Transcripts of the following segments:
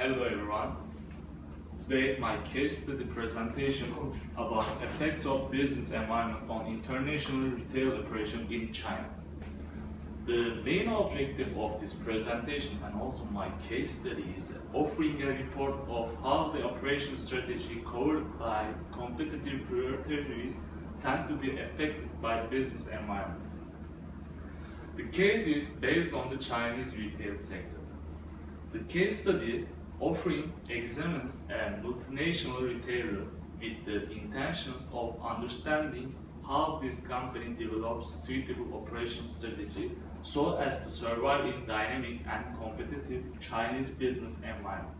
Hello everyone. Today my case study presentation about effects of business environment on international retail operation in China. The main objective of this presentation and also my case study is offering a report of how the operation strategy covered by competitive priorities tend to be affected by business environment. The case is based on the Chinese retail sector. The case study offering examines a multinational retailer with the intentions of understanding how this company develops suitable operation strategy so as to survive in dynamic and competitive Chinese business environment.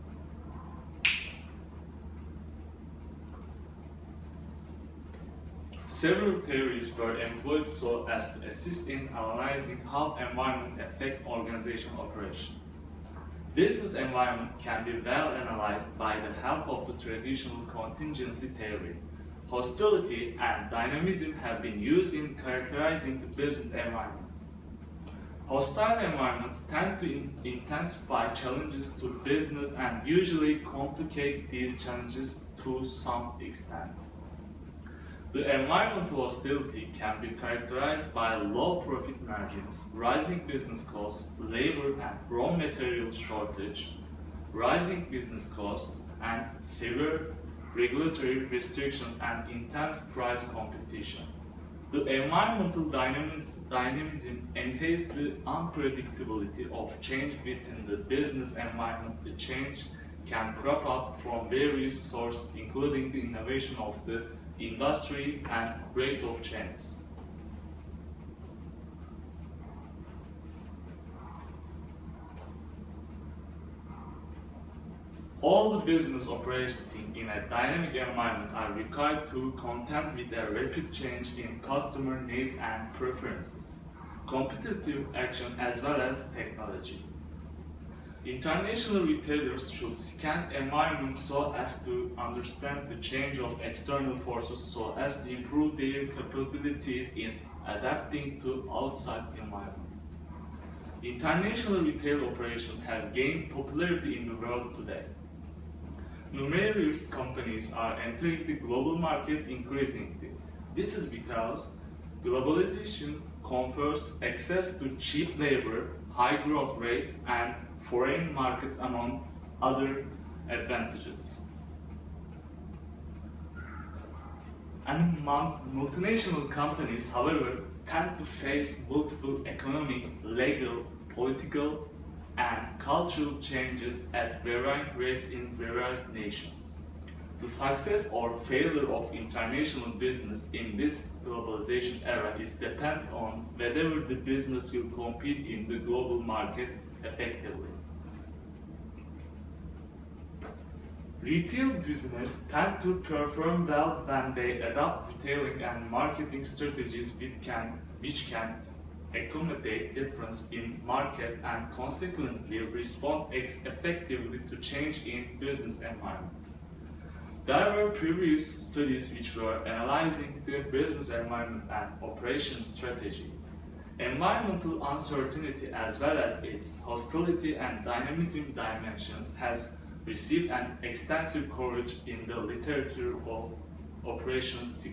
Several theories were employed so as to assist in analyzing how environment affects organization operation. Business environment can be well analyzed by the help of the traditional contingency theory. Hostility and dynamism have been used in characterizing the business environment. Hostile environments tend to intensify challenges to business and usually complicate these challenges to some extent. The environmental hostility can be characterized by low profit margins, rising business costs, labor and raw material shortage, rising business costs, and severe regulatory restrictions and intense price competition. The environmental dynamism entails the unpredictability of change within the business environment. The change can crop up from various sources, including the innovation of the industry and rate of change. All the business operations in a dynamic environment are required to contend with a rapid change in customer needs and preferences, competitive action as well as technology. International retailers should scan environments so as to understand the change of external forces so as to improve their capabilities in adapting to outside environment. International retail operations have gained popularity in the world today. Numerous companies are entering the global market increasingly. This is because globalization confers access to cheap labor, high growth rates, and foreign markets among other advantages. And multinational companies, however, tend to face multiple economic, legal, political, and cultural changes at varying rates in various nations. The success or failure of international business in this globalization era is dependent on whether the business will compete in the global market effectively. Retail business tend to perform well when they adopt retailing and marketing strategies which can accommodate difference in market and consequently respond effectively to change in business environment. There were previous studies which were analyzing the business environment and operations strategy. Environmental uncertainty as well as its hostility and dynamism dimensions has received an extensive coverage in the literature of operations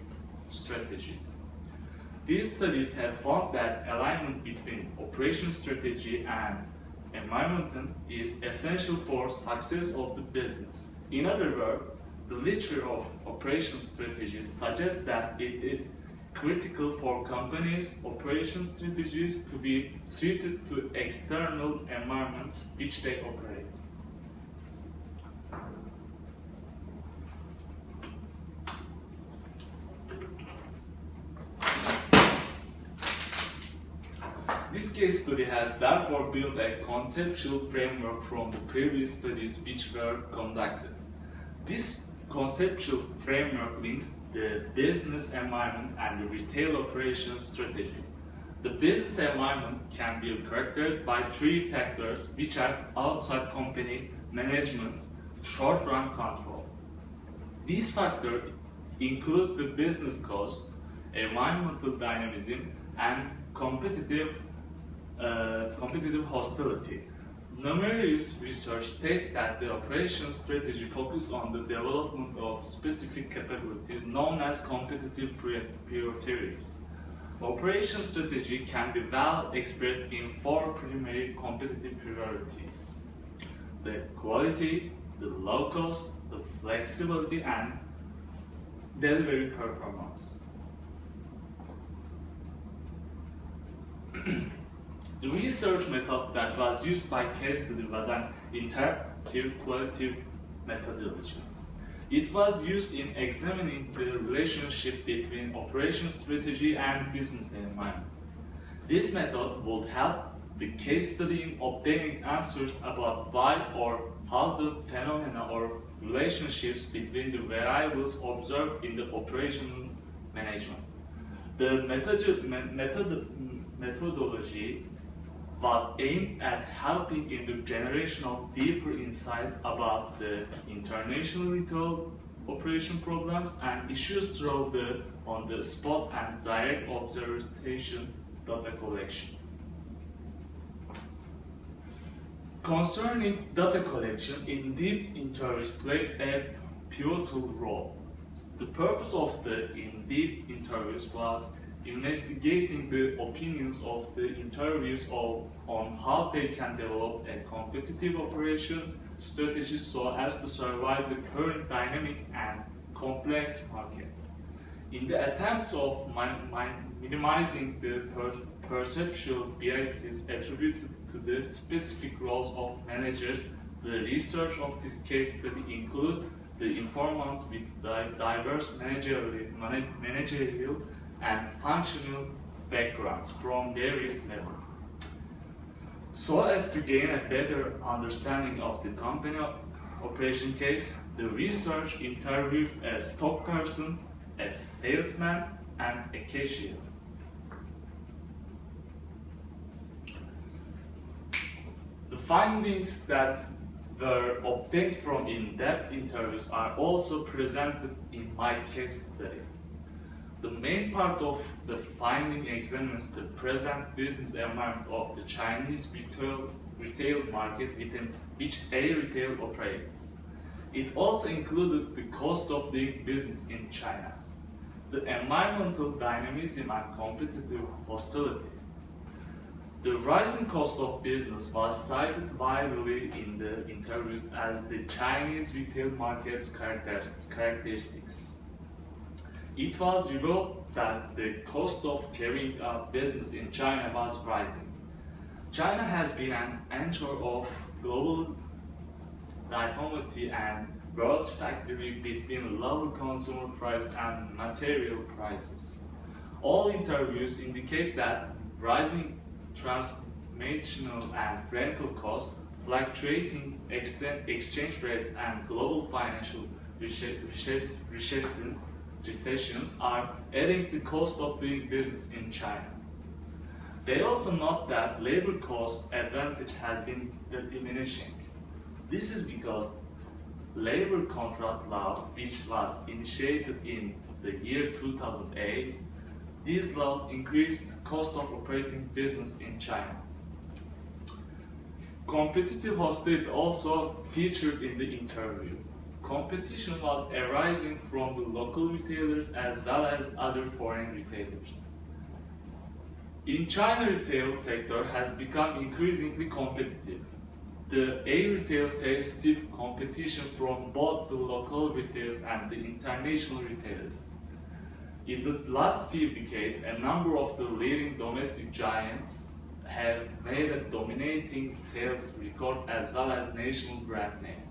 strategies. These studies have found that alignment between operation strategy and environment is essential for success of the business. In other words, the literature of operation strategies suggests that it is critical for companies' operation strategies to be suited to external environments which they operate. This case study has therefore built a conceptual framework from the previous studies which were conducted. This conceptual framework links the business environment and the retail operations strategy. The business environment can be characterized by three factors which are outside company management's short-run control. These factors include the business cost, environmental dynamism, and competitive hostility. Numerous research state that the operations strategy focuses on the development of specific capabilities known as competitive priorities. Operations strategy can be well expressed in four primary competitive priorities: the quality, the low cost, the flexibility, and delivery performance. The research method that was used by case study was an interactive qualitative methodology. It was used in examining the relationship between operations strategy and business environment. This method would help the case study in obtaining answers about why or how the phenomena or relationships between the variables observed in the operational management. The methodology was aimed at helping in the generation of deeper insight about the international retail operation problems and issues through the on-the-spot and direct observation data collection. Concerning data collection, in-depth interviews played a pivotal role. The purpose of the in-depth interviews was investigating the opinions of the interviews on how they can develop a competitive operations strategy so as to survive the current dynamic and complex market. In the attempt of minimizing the perceptual biases attributed to the specific roles of managers, the research of this case study included the informants with diverse managerial and functional backgrounds from various levels. So as to gain a better understanding of the company operation case, the research interviewed a stock person, a salesman, and a cashier. The findings that were obtained from in-depth interviews are also presented in my case study. The main part of the finding examines the present business environment of the Chinese retail market within which A Retail operates. It also included the cost of doing business in China, the environmental dynamism and competitive hostility. The rising cost of business was cited widely in the interviews as the Chinese retail market's characteristics. It was revealed that the cost of carrying out business in China was rising. China has been an anchor of global dichotomy and world's factory between lower consumer price and material prices. All interviews indicate that rising transformational and rental costs, fluctuating exchange rates, and global financial recessions are adding the cost of doing business in China. They also note that labor cost advantage has been diminishing. This is because labor contract law, which was initiated in the year 2008, these laws increased cost of operating business in China. Competitive hostility also featured in the interview. Competition was arising from the local retailers as well as other foreign retailers. In China, retail sector has become increasingly competitive. The A Retail faced stiff competition from both the local retailers and the international retailers. In the last few decades, a number of the leading domestic giants have made a dominating sales record as well as national brand name.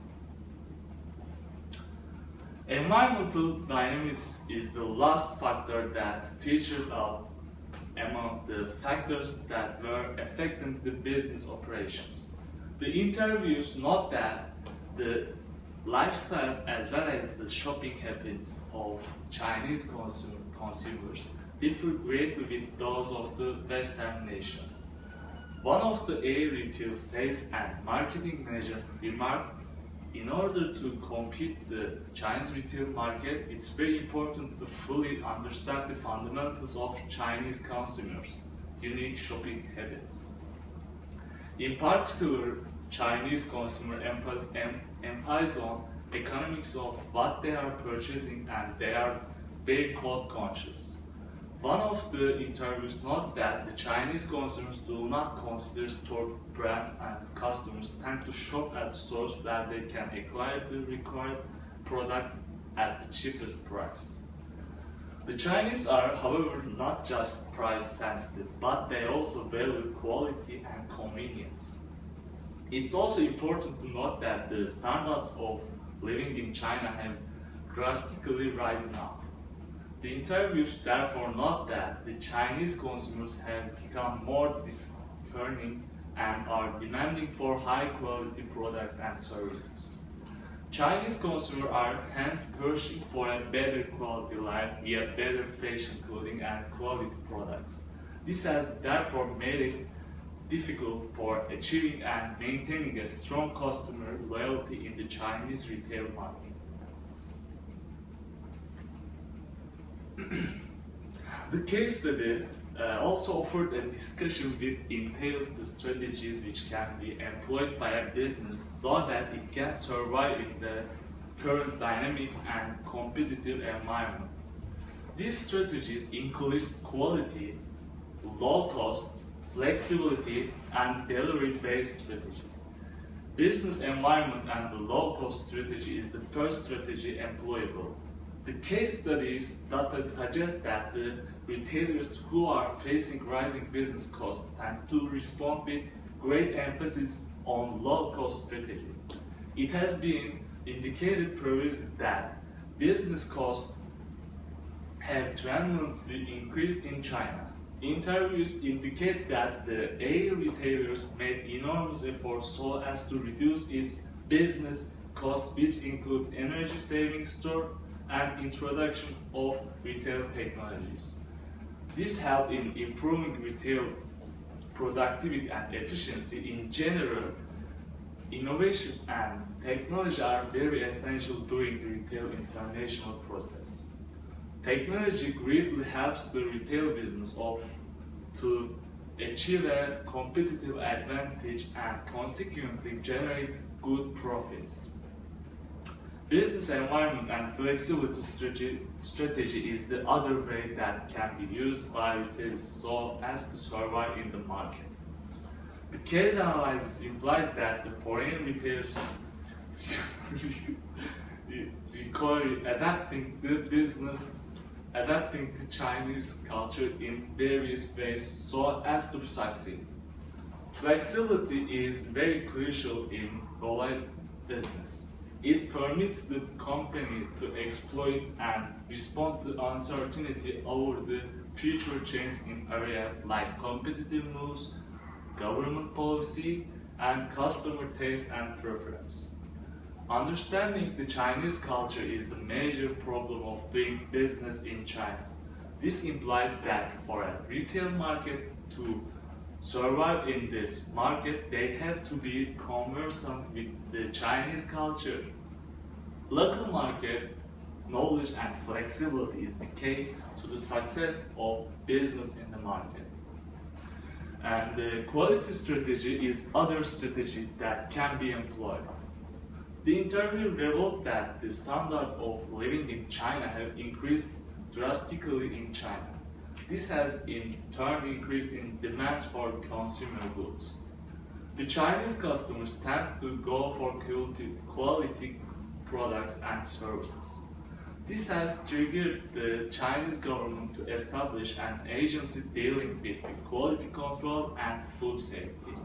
Environmental dynamism is the last factor that featured out among the factors that were affecting the business operations. The interviews note that the lifestyles as well as the shopping habits of Chinese consumers differ greatly with those of the Western nations. One of the A Retail sales and marketing manager remarked, in order to compete the Chinese retail market, it's very important to fully understand the fundamentals of Chinese consumers' unique shopping habits. In particular, Chinese consumer emphasize on economics of what they are purchasing, and they are very cost conscious. One of the interviews noted that the Chinese consumers do not consider store brands, and customers tend to shop at stores where they can acquire the required product at the cheapest price. The Chinese are, however, not just price sensitive, but they also value quality and convenience. It's also important to note that the standards of living in China have drastically risen up. The interviews therefore note that the Chinese consumers have become more discerning and are demanding for high quality products and services. Chinese consumers are hence pushing for a better quality life via better fashion, clothing and quality products. This has therefore made it difficult for achieving and maintaining a strong customer loyalty in the Chinese retail market. The case study also offered a discussion which entails the strategies which can be employed by a business so that it can survive in the current dynamic and competitive environment. These strategies include quality, low cost, flexibility, and delivery-based strategy. Business environment and the low-cost strategy is the first strategy employable. The case studies data suggest that the retailers who are facing rising business costs tend to respond with great emphasis on low-cost strategy. It has been indicated previously that business costs have tremendously increased in China. Interviews indicate that the A retailers made enormous efforts so as to reduce its business costs, which include energy saving store and introduction of retail technologies. This helped in improving retail productivity and efficiency in general. Innovation and technology are very essential during the retail international process. Technology greatly helps the retail business to achieve a competitive advantage and consequently generate good profits. Business environment and flexibility strategy is the other way that can be used by retailers so as to survive in the market. The case analysis implies that the foreign retailers require adapting to Chinese culture in various ways so as to succeed. Flexibility is very crucial in global business. It permits the company to exploit and respond to uncertainty over the future changes in areas like competitive moves, government policy, and customer taste and preference. Understanding the Chinese culture is the major problem of doing business in China. This implies that for a retail market to survive in this market, they have to be conversant with the Chinese culture. Local market knowledge and flexibility is the key to the success of business in the market. And the quality strategy is other strategy that can be employed. The interview revealed that the standard of living in China have increased drastically in China. This has in turn increased in demands for consumer goods. The Chinese customers tend to go for quality products and services. This has triggered the Chinese government to establish an agency dealing with the quality control and food safety.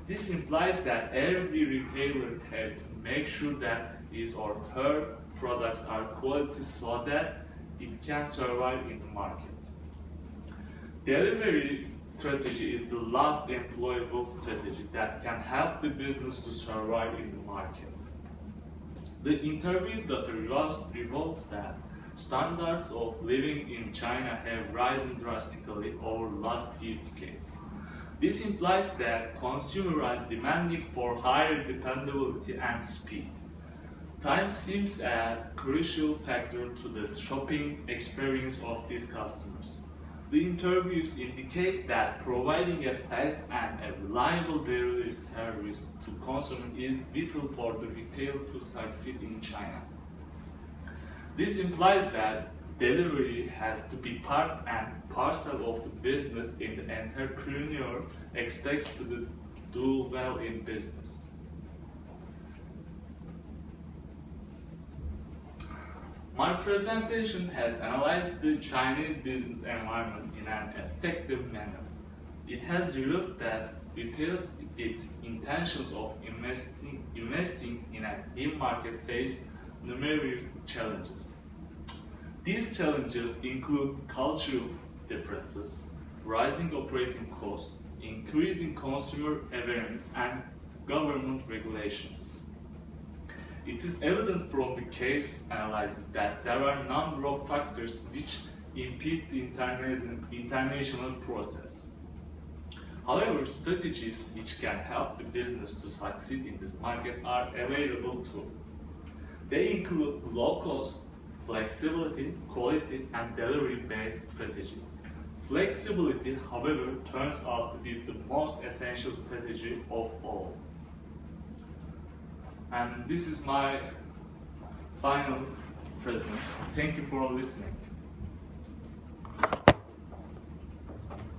This implies that every retailer has to make sure that his or her products are quality so that it can survive in the market. Delivery strategy is the last employable strategy that can help the business to survive in the market. The interview data reveals that standards of living in China have risen drastically over the last few decades. This implies that consumers are demanding for higher dependability and speed. Time seems a crucial factor to the shopping experience of these customers. The interviews indicate that providing a fast and a reliable delivery service to consumers is vital for the retail to succeed in China. This implies that delivery has to be part and parcel of the business if the entrepreneur expects to do well in business. My presentation has analyzed the Chinese business environment in an effective manner. It has revealed that details its intentions of investing in a new market face numerous challenges. These challenges include cultural differences, rising operating costs, increasing consumer awareness, and government regulations. It is evident from the case analysis that there are a number of factors which impede the international process. However, strategies which can help the business to succeed in this market are available too. They include low cost, flexibility, quality, and delivery-based strategies. Flexibility, however, turns out to be the most essential strategy of all. And this is my final present. Thank you for listening.